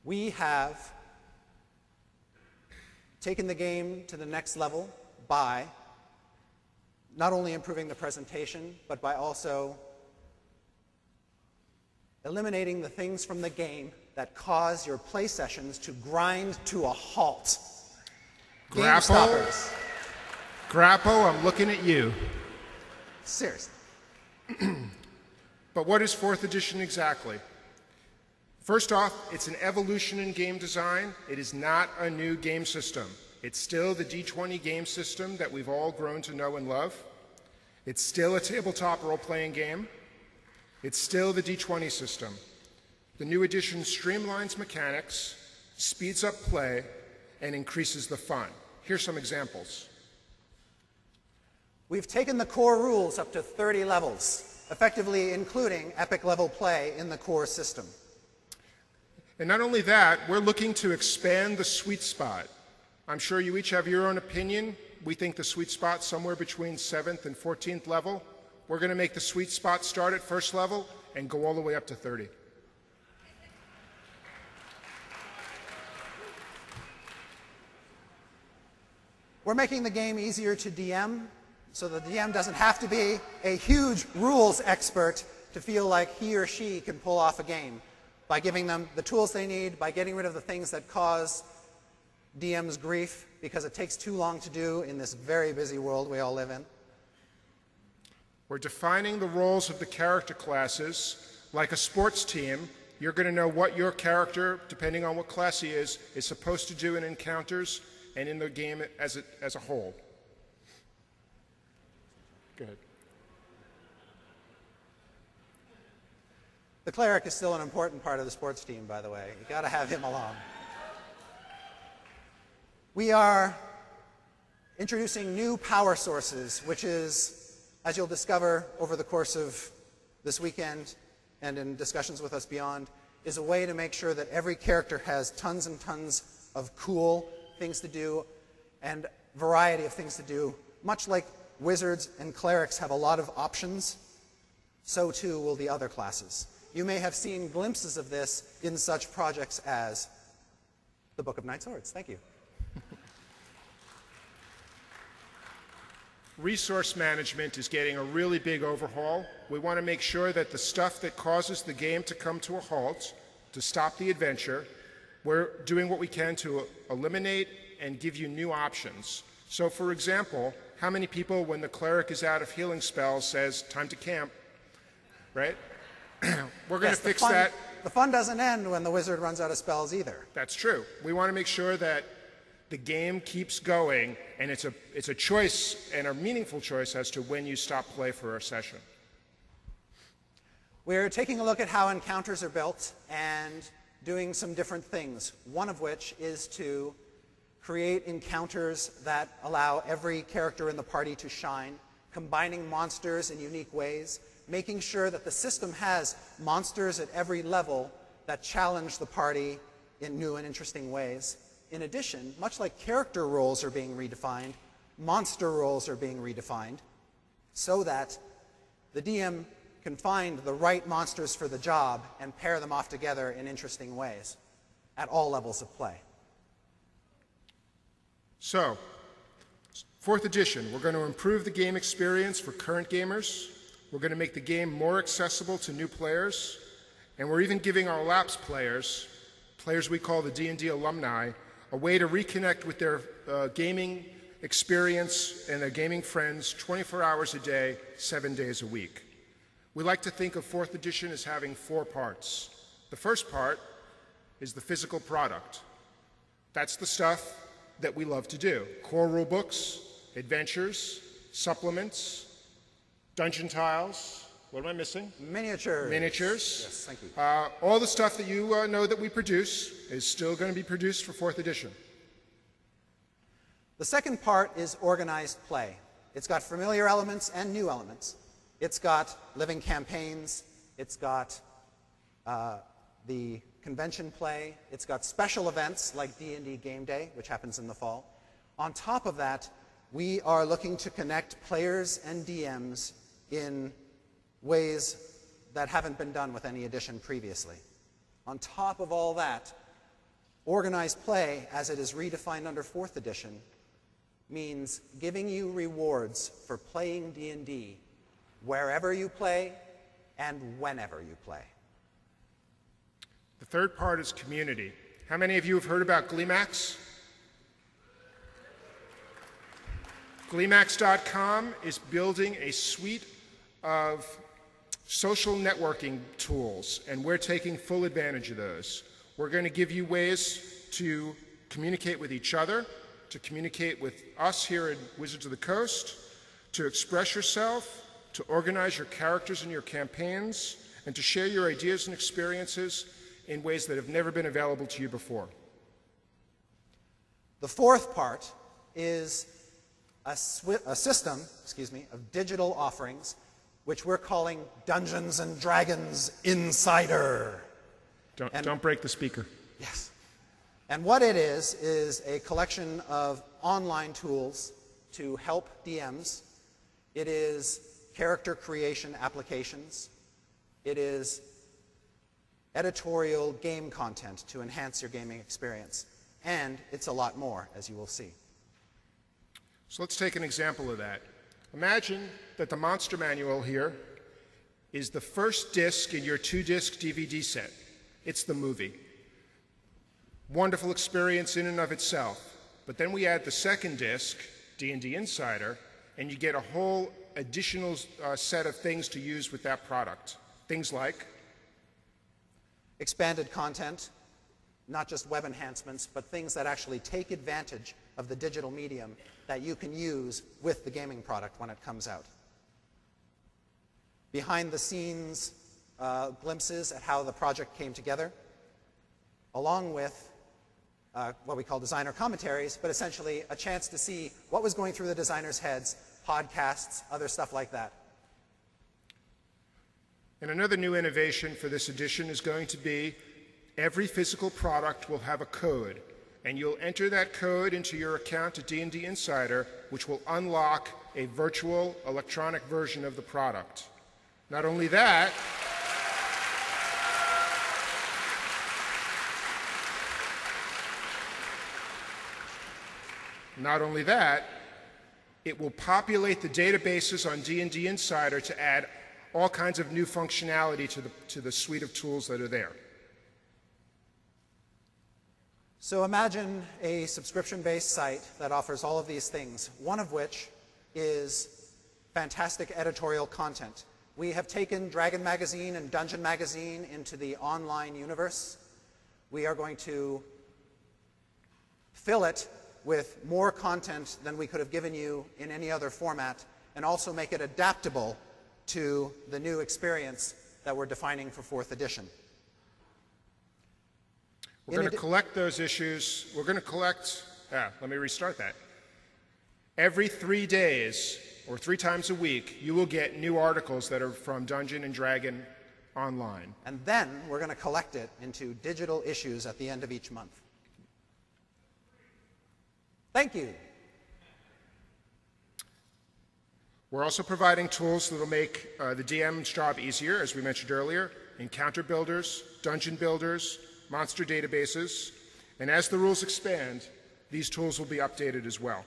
We have taken the game to the next level by not only improving the presentation, but by also eliminating the things from the game that cause your play sessions to grind to a halt. Game stoppers. Grappo, I'm looking at you. Seriously. But what is 4th edition exactly? First off, it's an evolution in game design. It is not a new game system. It's still the D20 game system that we've all grown to know and love. It's still a tabletop role-playing game. It's still the D20 system. The new edition streamlines mechanics, speeds up play, and increases the fun. Here's some examples. We've taken the core rules up to 30 levels, effectively including epic level play in the core system. And not only that, we're looking to expand the sweet spot. I'm sure you each have your own opinion. We think the sweet spot's somewhere between 7th and 14th level. We're going to make the sweet spot start at 1st level and go all the way up to 30. We're making the game easier to DM, so the DM doesn't have to be a huge rules expert to feel like he or she can pull off a game, by giving them the tools they need, by getting rid of the things that cause DMs grief because it takes too long to do in this very busy world we all live in. We're defining the roles of the character classes. Like a sports team, you're going to know what your character, depending on what class he is supposed to do in encounters and in the game as a whole. Go ahead. The cleric is still an important part of the sports team, by the way. You've got to have him along. We are introducing new power sources, which is, as you'll discover over the course of this weekend and in discussions with us beyond, is a way to make sure that every character has tons and tons of cool things to do and variety of things to do. Much like wizards and clerics have a lot of options, so too will the other classes. You may have seen glimpses of this in such projects as the Book of Night Swords. Thank you. Resource management is getting a really big overhaul. We want to make sure that the stuff that causes the game to come to a halt, to stop the adventure, we're doing what we can to eliminate and give you new options. So for example, how many people, when the cleric is out of healing spells, says, time to camp, right? We're going to fix that. The fun doesn't end when the wizard runs out of spells either. That's true. We want to make sure that the game keeps going, and it's a choice, and a meaningful choice, as to when you stop play for a session. We're taking a look at how encounters are built and doing some different things, one of which is to create encounters that allow every character in the party to shine, combining monsters in unique ways, making sure that the system has monsters at every level that challenge the party in new and interesting ways. In addition, much like character roles are being redefined, monster roles are being redefined so that the DM can find the right monsters for the job and pair them off together in interesting ways at all levels of play. So, 4th edition, we're going to improve the game experience for current gamers. We're going to make the game more accessible to new players. And we're even giving our lapsed players, players we call the D&D alumni, a way to reconnect with their gaming experience and their gaming friends 24 hours a day, 7 days a week. We like to think of 4th edition as having 4 parts. The first part is the physical product. That's the stuff that we love to do. Core rule books, adventures, supplements, dungeon tiles. What am I missing? Miniatures. Miniatures. Yes, thank you. All the stuff that you know that we produce is still going to be produced for 4th edition. The second part is organized play. It's got familiar elements and new elements. It's got living campaigns. It's got the convention play. It's got special events like D&D Game Day, which happens in the fall. On top of that, we are looking to connect players and DMs in ways that haven't been done with any edition previously. On top of all that, Organized play, as it is redefined under 4th edition, means giving you rewards for playing D&D wherever you play and whenever you play. The third part is community. How many of you have heard about GleeMax? GleeMax.com is building a suite of social networking tools, and we're taking full advantage of those. We're going to give you ways to communicate with each other, to communicate with us here at Wizards of the Coast, to express yourself, to organize your characters and your campaigns, and to share your ideas and experiences in ways that have never been available to you before. The fourth part is a system, of digital offerings, which we're calling Dungeons and Dragons Insider. Don't break the speaker. Yes. And what it is a collection of online tools to help DMs. It is character creation applications. It is editorial game content to enhance your gaming experience. And it's a lot more, as you will see. So let's take an example of that. Imagine that the Monster Manual here is the first disc in your 2-disc DVD set. It's the movie. Wonderful experience in and of itself. But then we add the second disc, D&D Insider, and you get a whole additional set of things to use with that product. Things like expanded content, not just web enhancements, but things that actually take advantage of the digital medium that you can use with the gaming product when it comes out. Behind the scenes glimpses at how the project came together, along with what we call designer commentaries, but essentially a chance to see what was going through the designers' heads, podcasts, other stuff like that. And another new innovation for this edition is going to be every physical product will have a code, and you'll enter that code into your account at D&D Insider, which will unlock a virtual electronic version of the product. Not only that, it will populate the databases on D&D Insider to add all kinds of new functionality to the suite of tools that are there. So imagine a subscription-based site that offers all of these things, one of which is fantastic editorial content. We have taken Dragon Magazine and Dungeon Magazine into the online universe. We are going to fill it with more content than we could have given you in any other format, and also make it adaptable to the new experience that we're defining for 4th edition. We're going to collect those issues. We're going to collect, let me restart that. Every 3 days, or 3 times a week, you will get new articles that are from Dungeon and Dragon Online. And then we're going to collect it into digital issues at the end of each month. Thank you. We're also providing tools that will make the DM's job easier, as we mentioned earlier, encounter builders, dungeon builders, monster databases, and as the rules expand, these tools will be updated as well.